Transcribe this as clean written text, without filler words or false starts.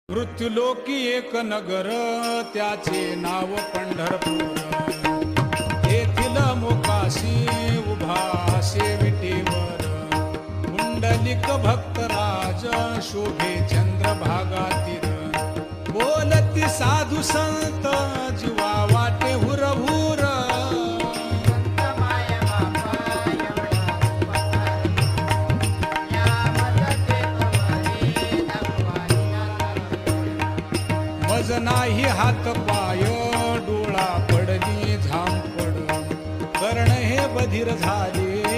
मृत्युलोकी एक नगर त्याचे नाव पंढरपूर. येथील मोकाशी उभा विटेवर पुंडलिक भक्तराज शोभे चंद्रभागातील. बोलती साधू संत जीवा वाटे हुरहुर. मज नाही हात पाय डोळा पडली झांपड. कर्ण हे बधीर झाले